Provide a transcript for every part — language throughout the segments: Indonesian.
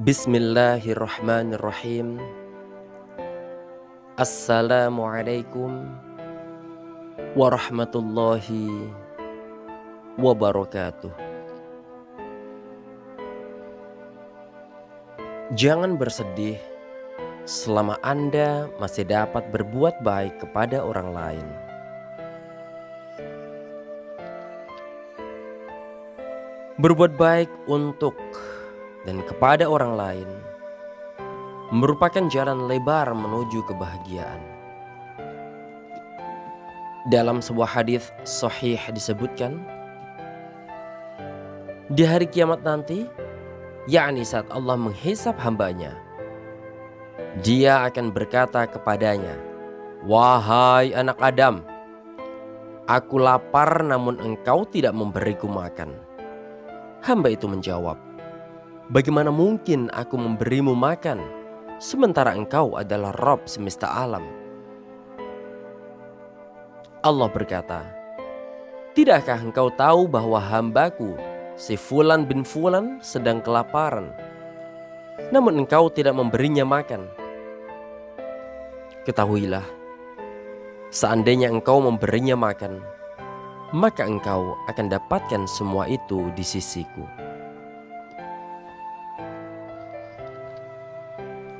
Bismillahirrahmanirrahim. Assalamualaikum warahmatullahi wabarakatuh. Jangan bersedih selama Anda masih dapat berbuat baik kepada orang lain. Berbuat baik untuk dan kepada orang lain merupakan jalan lebar menuju kebahagiaan. Dalam sebuah hadis sahih disebutkan, di hari kiamat nanti, yakni saat Allah menghisap hambanya, Dia akan berkata kepadanya, "Wahai anak Adam, aku lapar namun engkau tidak memberiku makan." Hamba itu menjawab, "Bagaimana mungkin aku memberimu makan, sementara engkau adalah Rabb semesta alam?" Allah berkata, "Tidakkah engkau tahu bahwa hambaku, si Fulan bin Fulan, sedang kelaparan, namun engkau tidak memberinya makan? Ketahuilah, seandainya engkau memberinya makan, maka engkau akan dapatkan semua itu di sisiku."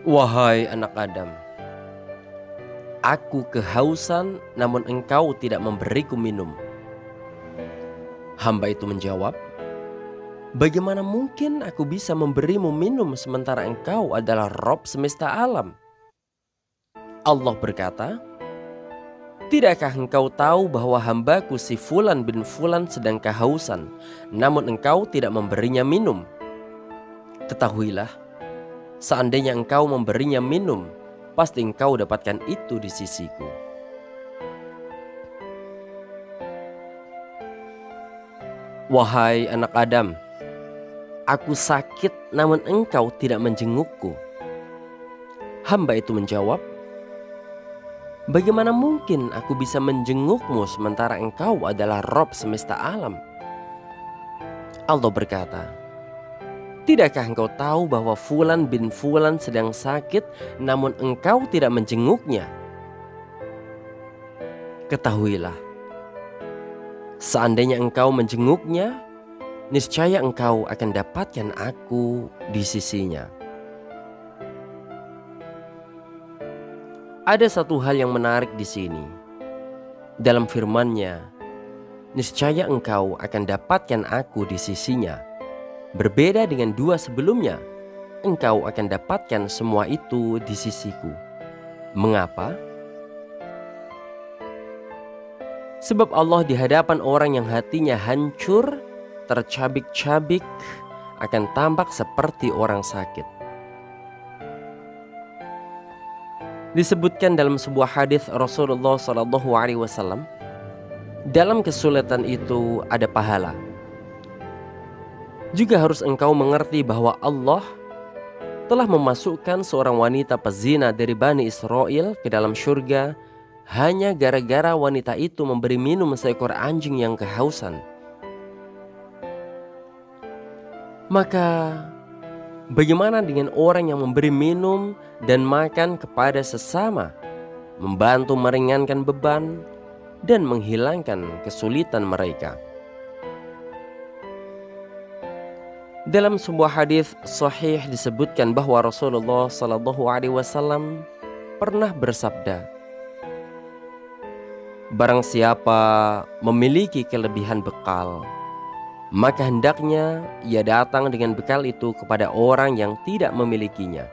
Wahai anak Adam, aku kehausan namun engkau tidak memberiku minum. Hamba itu menjawab, "Bagaimana mungkin aku bisa memberimu minum sementara engkau adalah Rabb semesta alam?" Allah berkata, "Tidakkah engkau tahu bahwa hambaku si Fulan bin Fulan sedang kehausan, namun engkau tidak memberinya minum? Ketahuilah, seandainya engkau memberinya minum, pasti engkau dapatkan itu di sisiku." Wahai anak Adam, aku sakit namun engkau tidak menjengukku. Hamba itu menjawab, "Bagaimana mungkin aku bisa menjengukmu sementara engkau adalah Rabb semesta alam?" Allah berkata, "Tidakkah engkau tahu bahwa Fulan bin Fulan sedang sakit namun engkau tidak menjenguknya? Ketahuilah, seandainya engkau menjenguknya, niscaya engkau akan dapatkan aku di sisinya." Ada satu hal yang menarik di sini. Dalam firman-Nya, "Niscaya engkau akan dapatkan aku di sisinya." Berbeda dengan dua sebelumnya, "Engkau akan dapatkan semua itu di sisiku." Mengapa? Sebab Allah di hadapan orang yang hatinya hancur, tercabik-cabik, akan tampak seperti orang sakit. Disebutkan dalam sebuah hadis Rasulullah SAW, dalam kesulitan itu ada pahala. Juga harus engkau mengerti bahwa Allah telah memasukkan seorang wanita pezina dari Bani Israel ke dalam surga hanya gara-gara wanita itu memberi minum seekor anjing yang kehausan. Maka bagaimana dengan orang yang memberi minum dan makan kepada sesama, membantu meringankan beban dan menghilangkan kesulitan mereka? Dalam sebuah hadis sahih disebutkan bahwa Rasulullah SAW pernah bersabda, "Barang siapa memiliki kelebihan bekal, maka hendaknya ia datang dengan bekal itu kepada orang yang tidak memilikinya.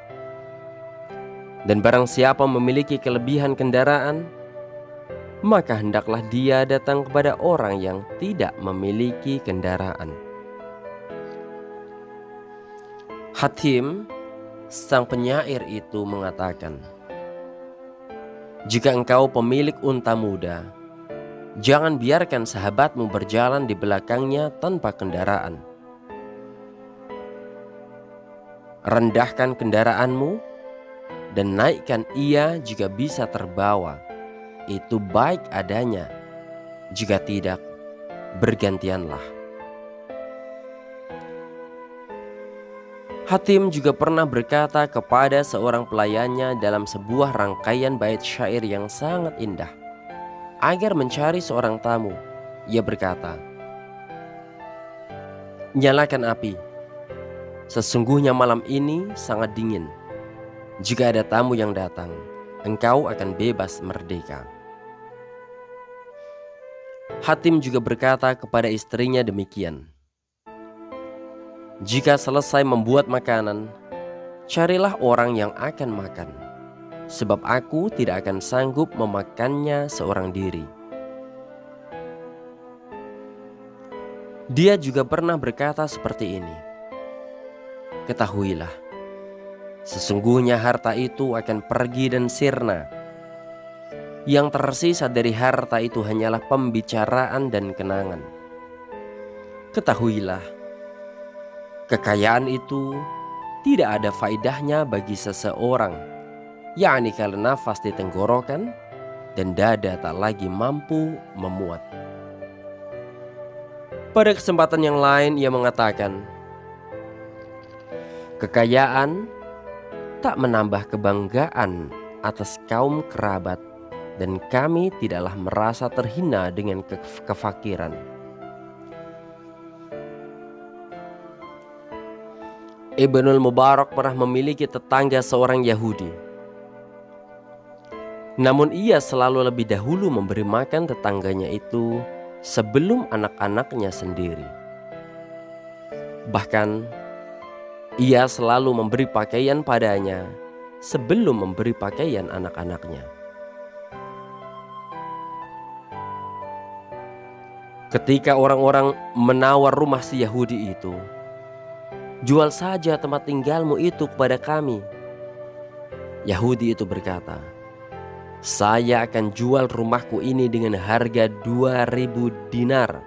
Dan barang siapa memiliki kelebihan kendaraan, maka hendaklah dia datang kepada orang yang tidak memiliki kendaraan." Hatim, sang penyair itu mengatakan, "Jika engkau pemilik unta muda, jangan biarkan sahabatmu berjalan di belakangnya tanpa kendaraan. Rendahkan kendaraanmu dan naikkan ia jika bisa terbawa. Itu baik adanya. Jika tidak, bergantianlah." Hatim juga pernah berkata kepada seorang pelayannya dalam sebuah rangkaian bait syair yang sangat indah. Agar mencari seorang tamu, ia berkata, "Nyalakan api. Sesungguhnya malam ini sangat dingin. Jika ada tamu yang datang, engkau akan bebas merdeka." Hatim juga berkata kepada istrinya demikian. Jika selesai membuat makanan, carilah orang yang akan makan, sebab aku tidak akan sanggup memakannya seorang diri. Dia juga pernah berkata seperti ini, "Ketahuilah, sesungguhnya harta itu akan pergi dan sirna. Yang tersisa dari harta itu hanyalah pembicaraan dan kenangan. Ketahuilah, kekayaan itu tidak ada faedahnya bagi seseorang, yakni kalau nafas di tenggorokan dan dada tak lagi mampu memuat." Pada kesempatan yang lain ia mengatakan, "Kekayaan tak menambah kebanggaan atas kaum kerabat, dan kami tidaklah merasa terhina dengan kefakiran." Ibnul Mubarak pernah memiliki tetangga seorang Yahudi. Namun ia selalu lebih dahulu memberi makan tetangganya itu sebelum anak-anaknya sendiri. Bahkan ia selalu memberi pakaian padanya sebelum memberi pakaian anak-anaknya. Ketika orang-orang menawar rumah si Yahudi itu, "Jual saja tempat tinggalmu itu kepada kami." Yahudi itu berkata, "Saya akan jual rumahku ini dengan harga 2.000 dinar.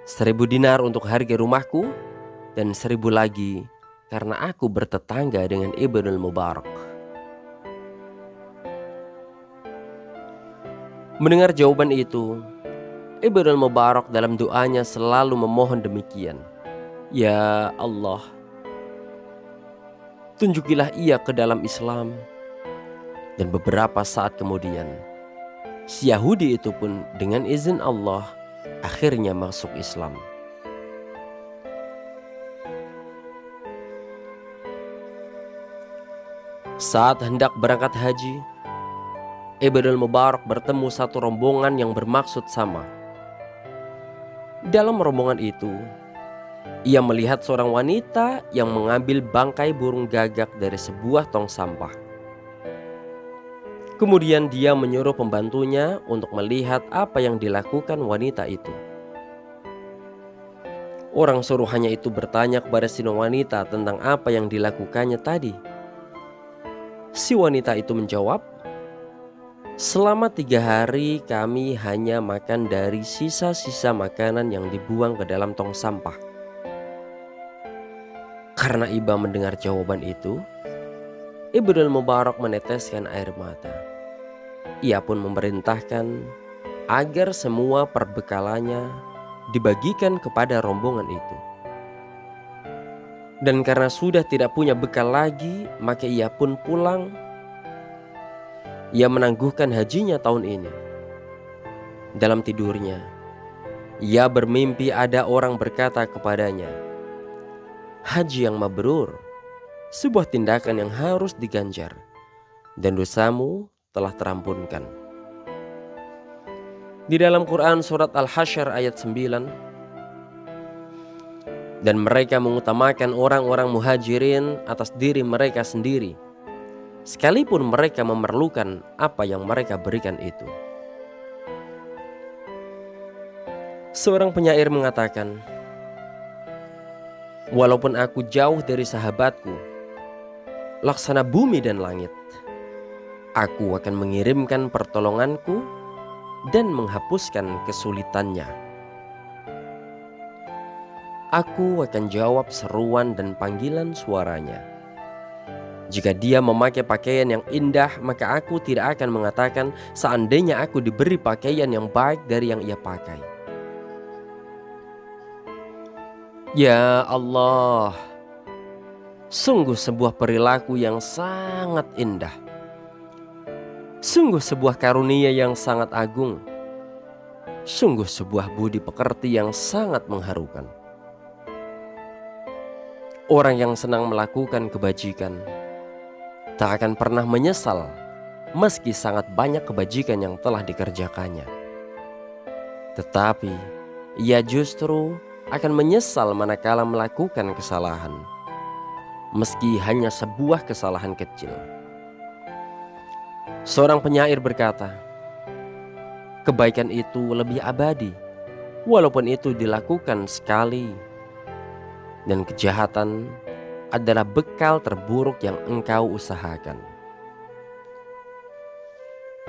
1.000 dinar untuk harga rumahku dan 1.000 lagi karena aku bertetangga dengan Ibnul Mubarak." Mendengar jawaban itu, Ibnul Mubarak dalam doanya selalu memohon demikian, "Ya Allah, tunjukilah ia ke dalam Islam." Dan beberapa saat kemudian, si Yahudi itu pun dengan izin Allah akhirnya masuk Islam. Saat hendak berangkat haji, Ibnul Mubarak bertemu satu rombongan yang bermaksud sama. Dalam rombongan itu, ia melihat seorang wanita yang mengambil bangkai burung gagak dari sebuah tong sampah. Kemudian dia menyuruh pembantunya untuk melihat apa yang dilakukan wanita itu. Orang suruhannya itu bertanya kepada si wanita tentang apa yang dilakukannya tadi. Si wanita itu menjawab, "Selama 3 hari kami hanya makan dari sisa-sisa makanan yang dibuang ke dalam tong sampah." Karena iba mendengar jawaban itu, Ibnul Mubarak meneteskan air mata. Ia pun memerintahkan agar semua perbekalannya dibagikan kepada rombongan itu. Dan karena sudah tidak punya bekal lagi, maka ia pun pulang. Ia menangguhkan hajinya tahun ini. Dalam tidurnya, ia bermimpi ada orang berkata kepadanya, "Haji yang mabrur, sebuah tindakan yang harus diganjar, dan dosamu telah terampunkan." Di dalam Quran surat Al-Hasyr ayat 9, "Dan mereka mengutamakan orang-orang muhajirin atas diri mereka sendiri, sekalipun mereka memerlukan apa yang mereka berikan itu." Seorang penyair mengatakan, "Walaupun aku jauh dari sahabatku, laksana bumi dan langit, aku akan mengirimkan pertolonganku dan menghapuskan kesulitannya. Aku akan jawab seruan dan panggilan suaranya. Jika dia memakai pakaian yang indah, maka aku tidak akan mengatakan seandainya aku diberi pakaian yang baik dari yang ia pakai." Ya Allah, Sungguh sebuah perilaku yang sangat indah. Sungguh sebuah karunia yang sangat agung. Sungguh sebuah budi pekerti yang sangat mengharukan. Orang yang senang melakukan kebajikan tak akan pernah menyesal meski sangat banyak kebajikan yang telah dikerjakannya. Tetapi ia justru akan menyesal manakala melakukan kesalahan, meski hanya sebuah kesalahan kecil. Seorang penyair berkata, kebaikan itu lebih abadi walaupun itu dilakukan sekali, dan kejahatan adalah bekal terburuk yang engkau usahakan.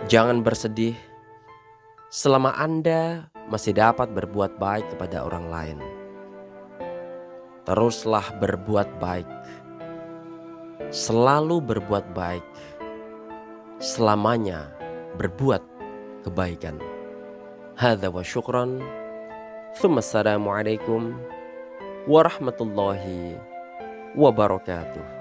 Jangan bersedih selama Anda masih dapat berbuat baik kepada orang lain. Teruslah berbuat baik, selalu berbuat baik, selamanya berbuat kebaikan. Hadza wa syukran. Assalamualaikum warahmatullahi wabarakatuh.